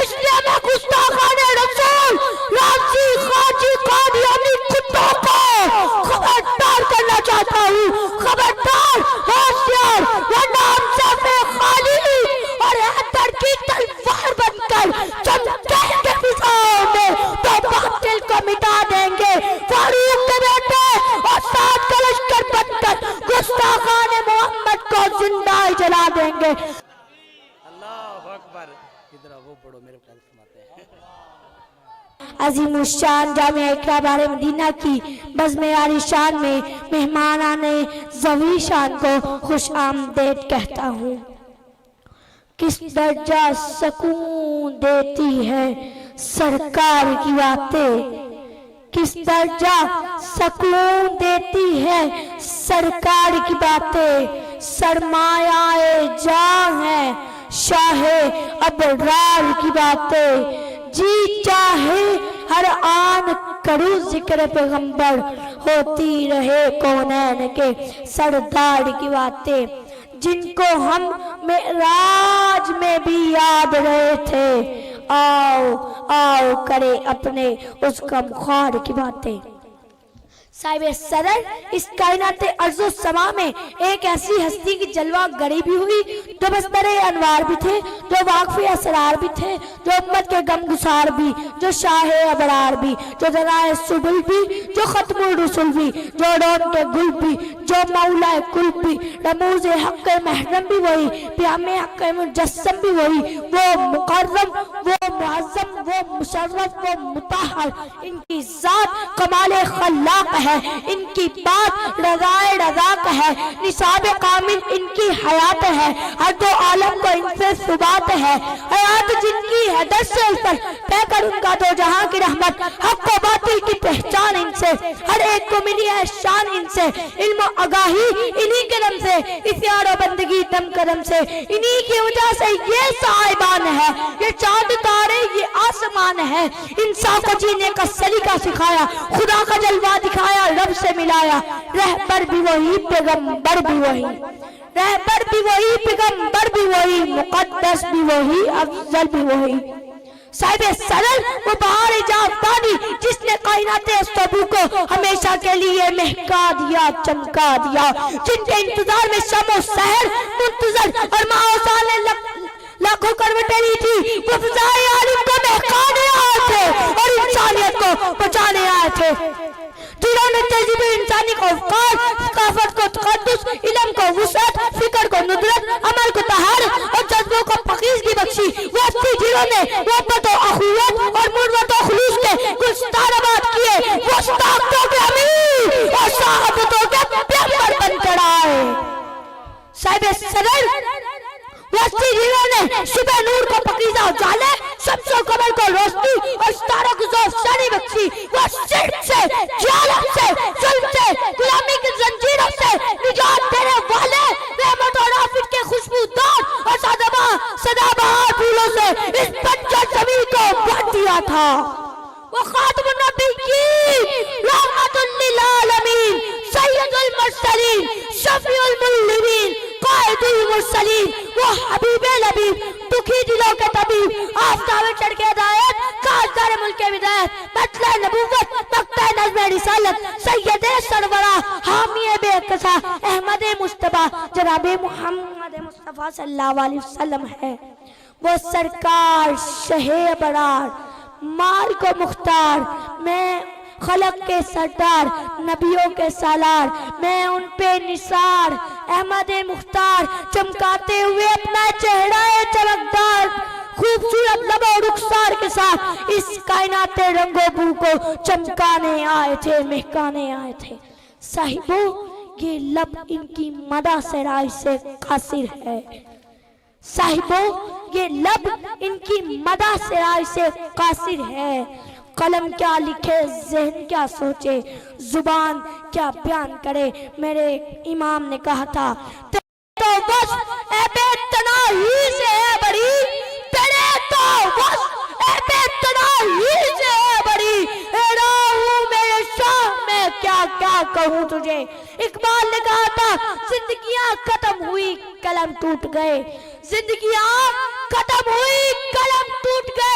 اس لیے میں گستاخان رسول رامزی خاجی قادیانی کتوں کو خبردار کرنا چاہتا ہوں، خبردار، ہوشیار، ورنہ ہم سب خالی اور حیدر کی تلوار بن کر چمکیں گے فضاؤں میں تو باطل کو مٹا دیں گے۔ فاروق کے بیٹے اور ساتھ کا لشکر بن کر گستاخان محمد کو زندہ جلا دیں گے۔ اللہ اکبر، ادھر وہ پڑھو میرے خیال فرماتے ہیں۔ عظیم الشان جامعہ اقرا بار مدینہ کی بزم عالی شان میں مہمانان ذوی شان کو خوش آمدید کہتا ہوں۔ کس درجہ سکون دیتی ہے سرکار کی باتیں، کس درجہ سکون دیتی ہے سرکار کی باتیں، سرمایہ جاں ہے شاہ ابرار کی باتیں، جی چاہے ہر آن کرو ذکر پیغمبر، ہوتی رہے کونین کے سردار کی باتیں، جن کو ہم معراج میں بھی یاد رہے تھے، آؤ آؤ کرے اپنے اس غم خوار کی باتیں۔ صاحب صدر اس کائنات ارض و سما میں ایک ایسی ہستی کی جلوہ گری بھی ہوئی جو بستر انوار بھی تھے، جو واقف اسرار بھی تھے، جو امت کے غم گسار بھی، جو شاہ ابرار بھی، جو دنائے سبل بھی، جو ختم الرسل بھی، جو ڈون کے گل بھی، جو مولا کل بھی، رموز حق محرم بھی وہی، پیام حق مجسم بھی وہی، وہ مکرم، وہ معظم، وہ مشرف، وہ مطہر، ان کی ذات کمال خلاق ہے، ان کی بات رضائے رضا کا ہے، نصاب کامل ان کی حیات ہے، ہر دو عالم کو ان سے ثبات ہے، حیات جن کی ہے دس سے اوپر، پہ کر ان کا دو جہاں کی رحمت، حق و باطل کی پہچان ان سے، ہر ایک کو ملی ہے شان ان سے، علم و آگاہی انہی کرم سے، اختیار و بندگی دم کرم سے، انہی کی وجہ سے یہ صاحبان ہے، یہ چاند تارے یہ آسمان ہے، انسان کو جینے کا سلیقہ سکھایا، خدا کا جلوہ دکھایا، رب سے ملایا، رہبر بھی وہی پیغمبر بھی وہی، رہبر بھی وہی پیغمبر بھی وہی، مقدس بھی وہی افضل بھی وہی۔ صاحب صدر وہ بہار ایجاد پانی جس نے کائنات استبو کو ہمیشہ کے لیے مہکا دیا، چمکا دیا، جن کے انتظار میں شم و سحر منتظر اور ماحوسان نے لاکھوں کروٹیں لی تھی، وہ فضائے عالم کو مہکانے آئے تھے اور انسانیت کو بچانے آئے تھے، جنہوں نے تہذیب انسانی کو افکار، ثقافت کو تقدس، علم کو وسعت، فکر کو ندرت، عمل کو طہارت اور جذبوں کو پاکیزگی بخشی، وہ اچھی جنہوں نے محبت و اخوت اور مروت و خلوص کے گلستان آباد کیے، وہ طاقتوں کے امیر اور صحابتوں کے پیغمبر بن کر آئے۔ صاحب صدر وہ اچھی جنہوں نے صبح نور کو پاکیزہ اجالے، شمس و قمر کو روشنی اور ستاروں کو روشنی بخشی، وہ شرک سے، جہالت سے، ظلم سے، غلامی کی زنجیروں سے نجات دینے والے، رحمت اور رافت کے خوشبودار اور سدا بہار پھولوں سے اس بنجر زمین کو بھر دیا تھا۔ وہ خاتم النبیین، رحمت للعالمین، سید المرسلین، شفیع المذنبین، قائد المرسلین، وہ حبیب لبیب، دکھی دلوں کے طبیب، آفتاب چڑھ کے ہدایت، کاجدار ملک بدایت، مطلع نبوت، مقطع نظم رسالت، سید سرورہ، حامی بے قصہ، احمد مصطفیٰ، جناب محمد مصطفیٰ صلی اللہ علیہ وسلم ہے۔ وہ سرکار شہ ابرار، مال کو مختار، میں خلق کے سردار، نبیوں کے سالار، میں ان پہ نثار، احمد مختار، چمکاتے ہوئے اپنا چہرہ چمکدار، خوبصورت لب و رخسار کے ساتھ اس کائنات رنگ و بو کو چمکانے آئے تھے، مہکانے آئے تھے۔ صاحبو یہ لب ان کی مدح سرائی سے قاصر ہے، صاحبو یہ لب ان کی مدح سرائی سے قاصر ہے، قلم کیا لکھے ذہن کیا سوچے، زبان کیا بیان کرے، میرے امام نے کہا تھا تو بس اے بے تناہی سے ہے بڑی، تیرے تو بس اے بے تناہی سے ہے بڑی، اے راہوں میرے شاہ میں کیا کیا کہوں تجھے۔ اقبال نے کہا تھا زندگیاں ختم ہوئی قلم ٹوٹ گئے، زندگیاں ختم ہوئی قلم ٹوٹ گئے،